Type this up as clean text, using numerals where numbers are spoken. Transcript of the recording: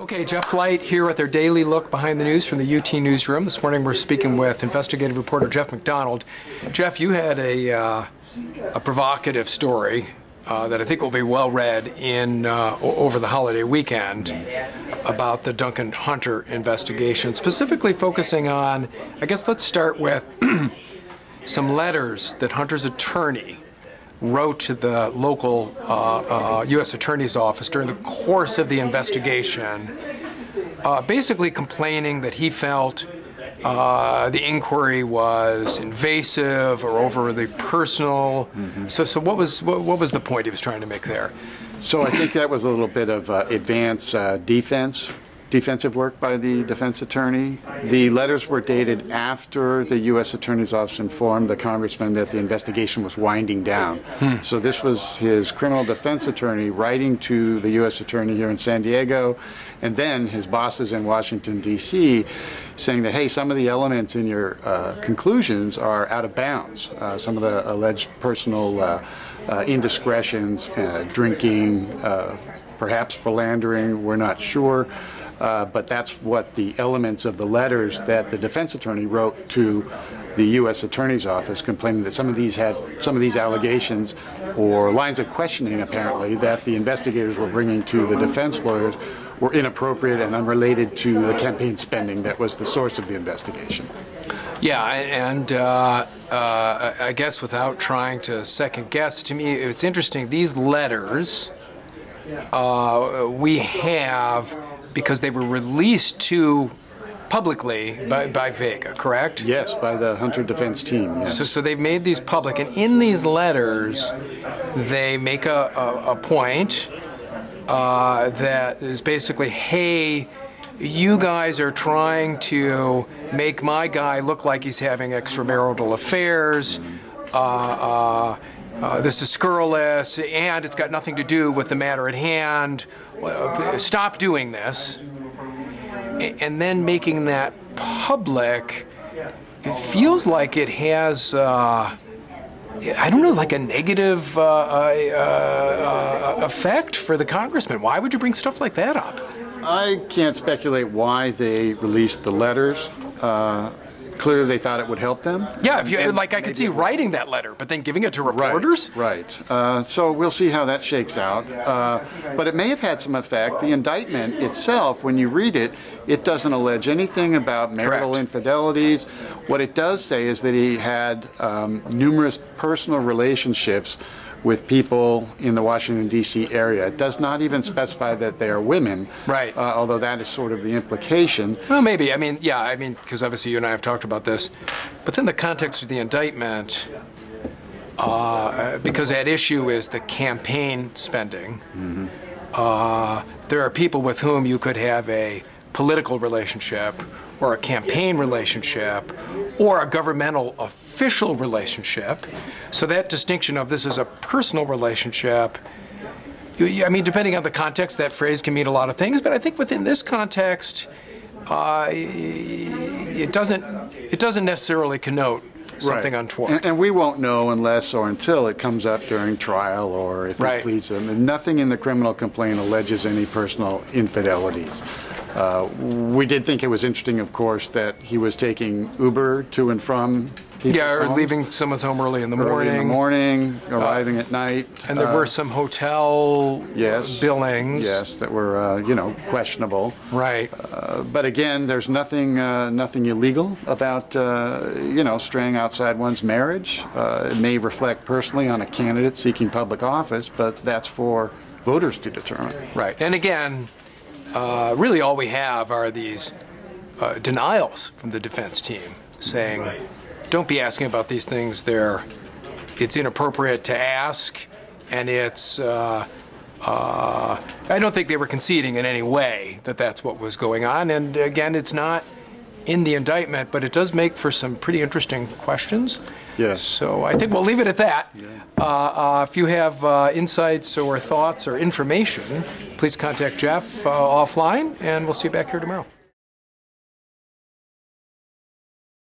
Okay, Jeff Flight here with our daily look behind the news from the UT newsroom. This morning we're speaking with investigative reporter Jeff McDonald. Jeff, you had a provocative story that I think will be well read in over the holiday weekend about the Duncan Hunter investigation, specifically focusing on, I guess let's start with some letters that Hunter's attorney wrote to the local U.S. Attorney's Office during the course of the investigation, basically complaining that he felt the inquiry was invasive or overly personal. So what was the point he was trying to make there? So I think that was a little bit of advanced defensive work by the defense attorney. The letters were dated after the U.S. Attorney's Office informed the congressman that the investigation was winding down. So this was his criminal defense attorney writing to the U.S. Attorney here in San Diego, and then his bosses in Washington, D.C., saying that, hey, some of the elements in your conclusions are out of bounds. Some of the alleged personal indiscretions, drinking, perhaps philandering, we're not sure. But that's what the elements of the letters that the defense attorney wrote to the U.S. Attorney's Office, complaining that some of these allegations or lines of questioning, apparently, that the investigators were bringing to the defense lawyers were inappropriate and unrelated to the campaign spending that was the source of the investigation. Yeah, and I guess without trying to second guess, to me it's interesting, these letters we have because they were released to publicly by Vega, correct? Yes, by the Hunter defense team. Yes. So they've made these public, and in these letters they make a point that is basically, hey, you guys are trying to make my guy look like he's having extramarital affairs. This is scurrilous, and it's got nothing to do with the matter at hand. Stop doing this. And then making that public, it feels like it has, I don't know, like a negative effect for the congressman. Why would you bring stuff like that up? I can't speculate why they released the letters. Clearly they thought it would help them. Yeah, if you, like I could see writing that letter, but then giving it to reporters? Right. So we'll see how that shakes out. But it may have had some effect. The indictment itself, when you read it, it doesn't allege anything about marital infidelities. What it does say is that he had numerous personal relationships with people in the Washington, D.C. area. It does not even specify that they are women, right? Although that is sort of the implication. Well, maybe. I mean, yeah, because obviously you and I have talked about this. But in the context of the indictment, because that issue is the campaign spending, there are people with whom you could have a political relationship or a campaign relationship or a governmental official relationship. So that distinction of this is a personal relationship, I mean, depending on the context, that phrase can mean a lot of things, but I think within this context, it doesn't necessarily connote something untoward. And we won't know unless or until it comes up during trial or if it pleads them. And nothing in the criminal complaint alleges any personal infidelities. We did think it was interesting, of course, that he was taking Uber to and from people's or homes. Leaving someone's home early in the morning. Arriving at night. And there were some hotel billings. Yes, that were, questionable. Right. But again, there's nothing illegal about, straying outside one's marriage. It may reflect personally on a candidate seeking public office, but that's for voters to determine. Right. And again, really all we have are these denials from the defense team saying, don't be asking about these things. It's inappropriate to ask, and it's, I don't think they were conceding in any way that that's what was going on. And again, it's not in the indictment, but it does make for some pretty interesting questions. Yes. So I think we'll leave it at that. If you have insights or thoughts or information, please contact Jeff offline, and we'll see you back here tomorrow.